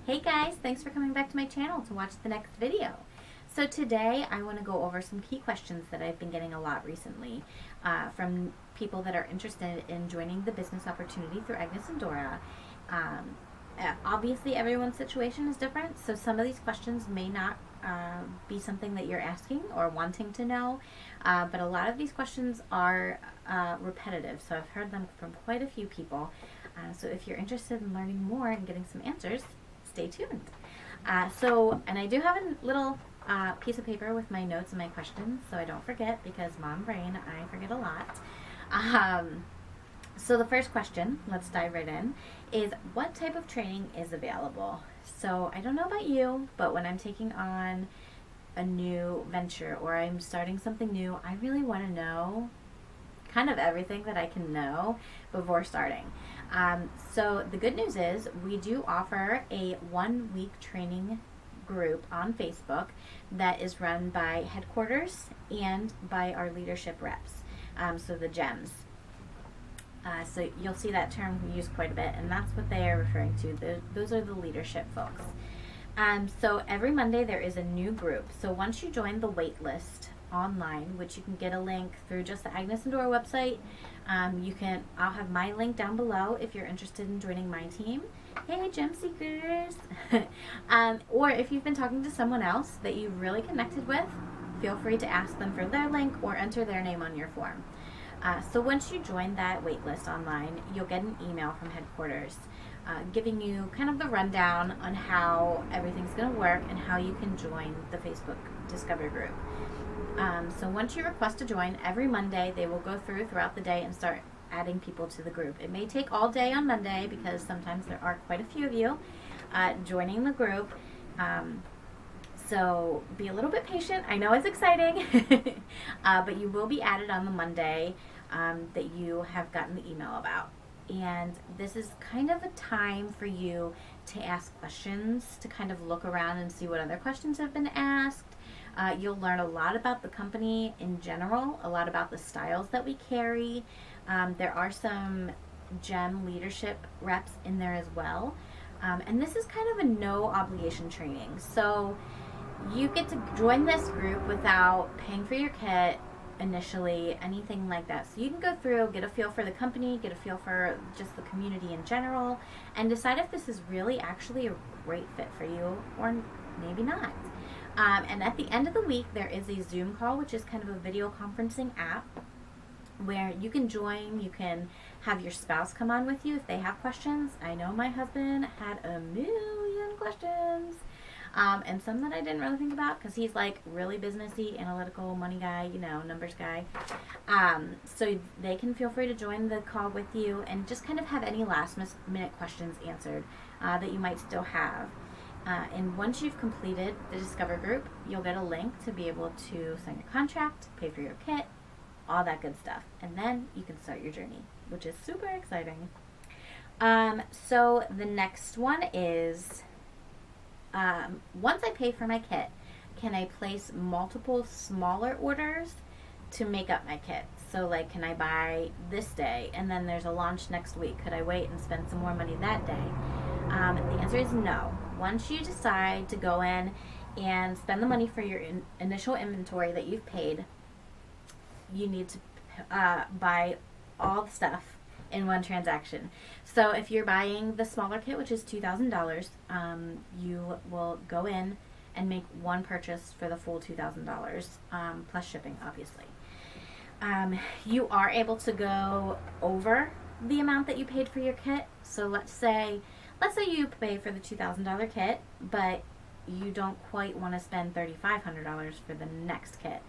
Hey guys, thanks for coming back to my channel to watch the next video. So today I want to go over some key questions that I've been getting a lot recently from people that are interested in joining the business opportunity through Agnes and Dora. Obviously everyone's situation is different, so some of these questions may not be something that you're asking or wanting to know, but a lot of these questions are repetitive, so I've heard them from quite a few people. So if you're interested in learning more and getting some answers, stay tuned. And I do have a little piece of paper with my notes and my questions, so I don't forget, because mom brain, I forget a lot. So the first question, let's dive right in, is what type of training is available? So I don't know about you, but when I'm taking on a new venture or I'm starting something new, I really want to know kind of everything that I can know before starting. So the good news is we do offer a 1-week training group on Facebook that is run by headquarters and by our leadership reps, so the GEMs. So you'll see that term used quite a bit, and that's what they are referring to. Those are the leadership folks. So every Monday there is a new group. So once you join the waitlist online, which you can get a link through just the Agnes and Dora website, I'll have my link down below if you're interested in joining my team. Hey, gem seekers! Or if you've been talking to someone else that you really connected with, feel free to ask them for their link or enter their name on your form. So once you join that waitlist online, you'll get an email from headquarters giving you kind of the rundown on how everything's going to work and how you can join the Facebook Discover group. So once you request to join, every Monday they will go throughout the day and start adding people to the group. It may take all day on Monday because sometimes there are quite a few of you joining the group. So be a little bit patient. I know it's exciting, but you will be added on the Monday that you have gotten the email about. And this is kind of a time for you to ask questions, to kind of look around and see what other questions have been asked. You'll learn a lot about the company in general, a lot about the styles that we carry. There are some GEM leadership reps in there as well. And this is kind of a no obligation training. So you get to join this group without paying for your kit initially, anything like that. So you can go through, get a feel for the company, get a feel for just the community in general, and decide if this is really actually a great fit for you or maybe not. And at the end of the week, there is a Zoom call, which is kind of a video conferencing app where you can join. You can have your spouse come on with you if they have questions. I know my husband had a million questions. And some that I didn't really think about because he's like really businessy, analytical, money guy, numbers guy. So they can feel free to join the call with you and just kind of have any last minute questions answered that you might still have. And once you've completed the Discover group, you'll get a link to be able to sign your contract, pay for your kit, all that good stuff. And then you can start your journey, which is super exciting. So the next one is, once I pay for my kit, can I place multiple smaller orders to make up my kit? So like, can I buy this day and then there's a launch next week? Could I wait and spend some more money that day? The answer is no. Once you decide to go in and spend the money for your initial inventory that you've paid, you need to buy all the stuff in one transaction. So if you're buying the smaller kit, which is $2,000, you will go in and make one purchase for the full $2,000 plus shipping, obviously. You are able to go over the amount that you paid for your kit. So let's say you pay for the $2,000 kit, but you don't quite want to spend $3,500 for the next kit.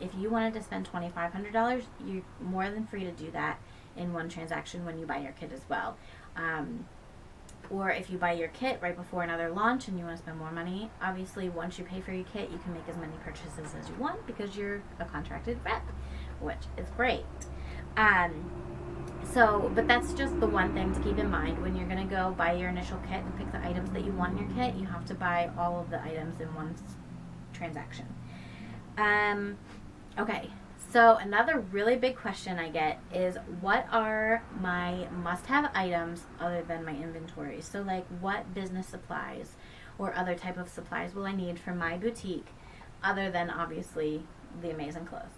If you wanted to spend $2,500, you're more than free to do that in one transaction when you buy your kit as well. Or if you buy your kit right before another launch and you want to spend more money, obviously once you pay for your kit, you can make as many purchases as you want because you're a contracted rep, which is great. But that's just the one thing to keep in mind. When you're going to go buy your initial kit and pick the items that you want in your kit, you have to buy all of the items in one transaction. Okay, So another really big question I get is, what are my must-have items other than my inventory? So like, what business supplies or other type of supplies will I need for my boutique other than obviously the amazing clothes?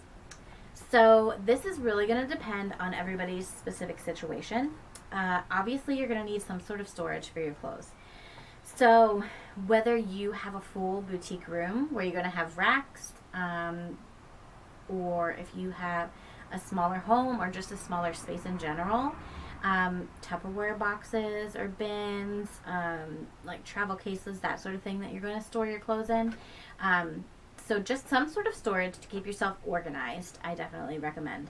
So this is really going to depend on everybody's specific situation. Obviously, you're going to need some sort of storage for your clothes. So whether you have a full boutique room where you're going to have racks, or if you have a smaller home or just a smaller space in general, Tupperware boxes or bins, like travel cases, that sort of thing that you're going to store your clothes in. So just some sort of storage to keep yourself organized, I definitely recommend.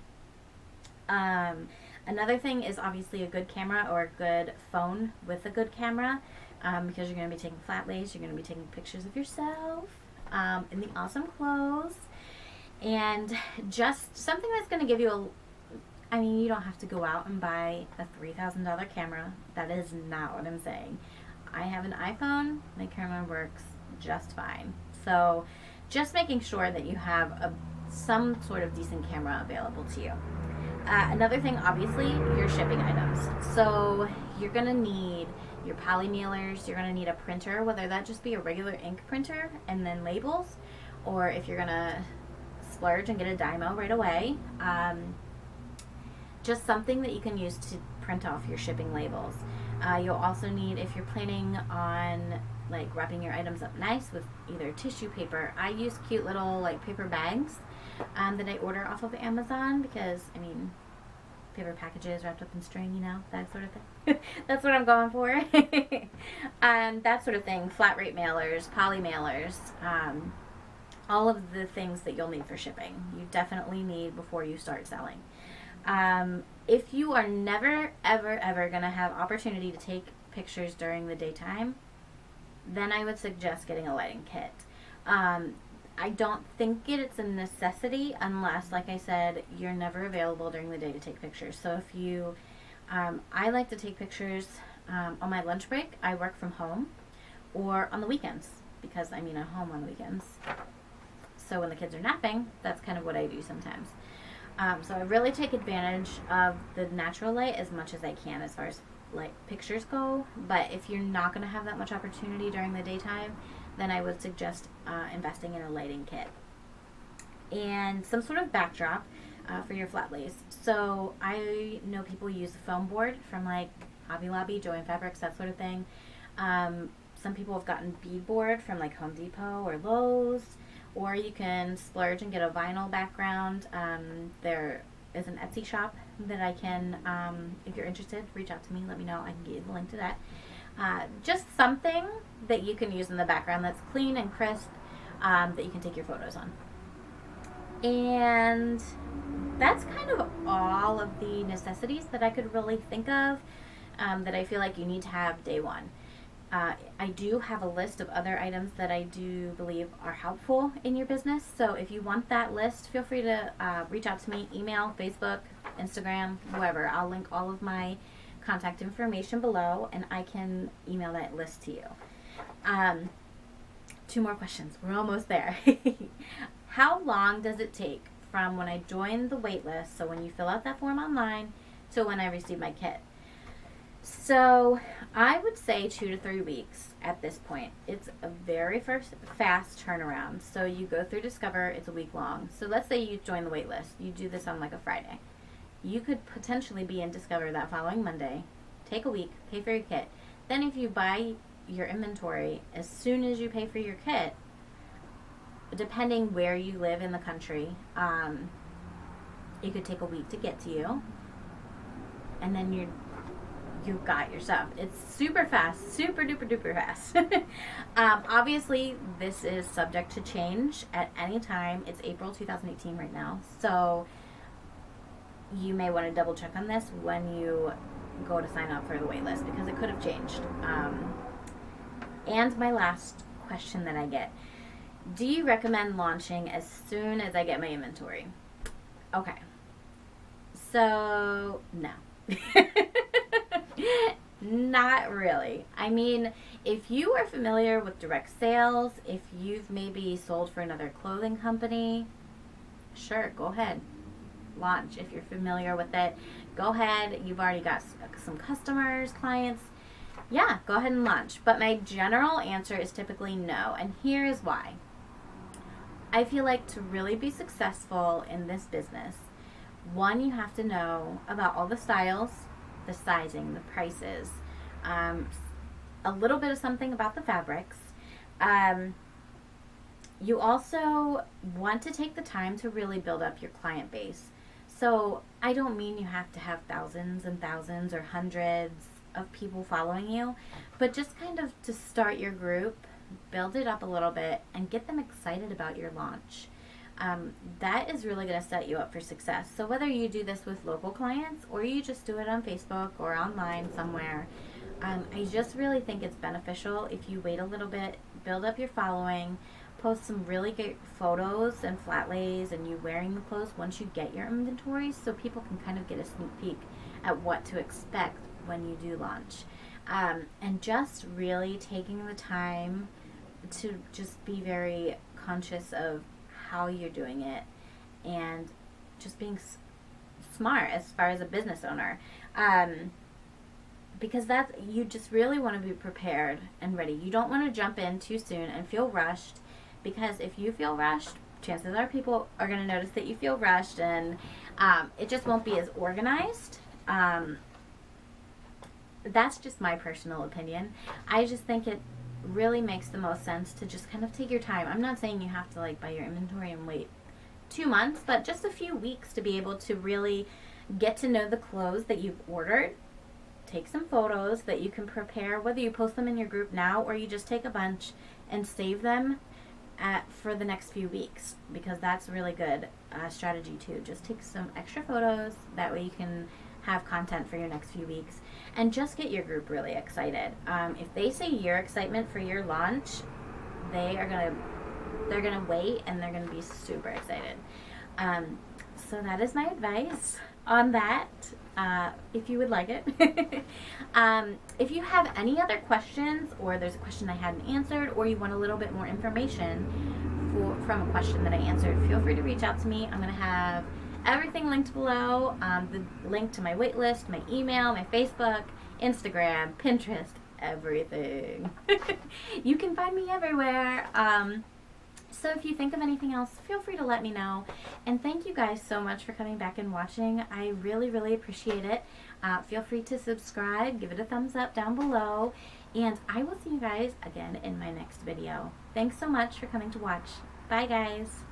Another thing is obviously a good camera or a good phone with a good camera, because you're going to be taking flat lays, you're going to be taking pictures of yourself in the awesome clothes. And just something that's going to give you I mean, you don't have to go out and buy a $3,000 camera. That is not what I'm saying. I have an iPhone. My camera works just fine. So just making sure that you have some sort of decent camera available to you. Another thing, obviously, your shipping items. So you're going to need your poly mailers. You're going to need a printer, whether that just be a regular ink printer and then labels, or if you're going to splurge and get a Dymo right away. Just something that you can use to print off your shipping labels. You'll also need, if you're planning on like wrapping your items up nice with either tissue paper. I use cute little like paper bags that I order off of Amazon because, I mean, paper packages wrapped up in string, you know, that sort of thing. That's what I'm going for. That sort of thing. Flat rate mailers, poly mailers, all of the things that you'll need for shipping. You definitely need before you start selling. If you are never, ever, ever going to have opportunity to take pictures during the daytime, then I would suggest getting a lighting kit. I don't think it's a necessity unless, like I said, you're never available during the day to take pictures. So if you, I like to take pictures on my lunch break. I work from home, or on the weekends, because I'm home on the weekends. So when the kids are napping, that's kind of what I do sometimes. So I really take advantage of the natural light as much as I can as far as like pictures go. But if you're not going to have that much opportunity during the daytime, then I would suggest investing in a lighting kit and some sort of backdrop for your flat lays. So I know people use a foam board from like Hobby Lobby, Joann Fabrics, that sort of thing. Some people have gotten beadboard from like Home Depot or Lowe's. Or you can splurge and get a vinyl background. There is an Etsy shop that I can, if you're interested, reach out to me. Let me know. I can get you the link to that. Just something that you can use in the background that's clean and crisp, that you can take your photos on. And that's kind of all of the necessities that I could really think of that I feel like you need to have day one. I do have a list of other items that I do believe are helpful in your business. So if you want that list, feel free to reach out to me, email, Facebook, Instagram, whoever. I'll link all of my contact information below, and I can email that list to you. 2 more questions. We're almost there. How long does it take from when I join the waitlist, so when you fill out that form online, to when I receive my kit? So I would say 2 to 3 weeks at this point. It's a very fast turnaround. So you go through Discover, it's a week long. So let's say you join the wait list. You do this on like a Friday. You could potentially be in Discover that following Monday, take a week, pay for your kit. Then if you buy your inventory, as soon as you pay for your kit, depending where you live in the country, it could take a week to get to you. And then you've got your stuff. It's super fast, super duper duper fast. Obviously, this is subject to change at any time. It's April 2018 right now, so you may want to double check on this when you go to sign up for the waitlist, because it could have changed. And my last question that I get: do you recommend launching as soon as I get my inventory? Okay, so no. Not really. I mean, if you are familiar with direct sales, if you've maybe sold for another clothing company, sure, go ahead. launch. If you're familiar with it, go ahead. You've already got some customers, clients. Yeah, go ahead and launch. But my general answer is typically no, and here is why. I feel like to really be successful in this business, one, you have to know about all the styles, the sizing, the prices, a little bit of something about the fabrics. You also want to take the time to really build up your client base. So I don't mean you have to have thousands and thousands or hundreds of people following you, but just kind of to start your group, build it up a little bit, and get them excited about your launch. That is really going to set you up for success. So whether you do this with local clients or you just do it on Facebook or online somewhere, I just really think it's beneficial if you wait a little bit, build up your following, post some really great photos and flat lays and you wearing the clothes once you get your inventories, so people can kind of get a sneak peek at what to expect when you do launch. And just really taking the time to just be very conscious of how you're doing it and just being smart as far as a business owner. Because you just really want to be prepared and ready. You don't want to jump in too soon and feel rushed, because if you feel rushed, chances are people are going to notice that you feel rushed, and it just won't be as organized. That's just my personal opinion. I just think it really makes the most sense to just kind of take your time. I'm not saying you have to buy your inventory and wait 2 months, but just a few weeks to be able to really get to know the clothes that you've ordered. Take some photos that you can prepare, whether you post them in your group now or you just take a bunch and save them for the next few weeks, because that's a really good strategy too. Just take some extra photos, that way you can have content for your next few weeks, and just get your group really excited. If they see your excitement for your launch, they're gonna wait and they're gonna be super excited. So that is my advice on that, if you would like it. If you have any other questions, or there's a question I hadn't answered, or you want a little bit more information from a question that I answered, feel free to reach out to me. I'm going to have everything linked below, the link to my waitlist, my email, my Facebook, Instagram, Pinterest, everything. You can find me everywhere. So if you think of anything else, feel free to let me know. And thank you guys so much for coming back and watching. I really, really appreciate it. Feel free to subscribe, give it a thumbs up down below, and I will see you guys again in my next video. Thanks so much for coming to watch. Bye, guys.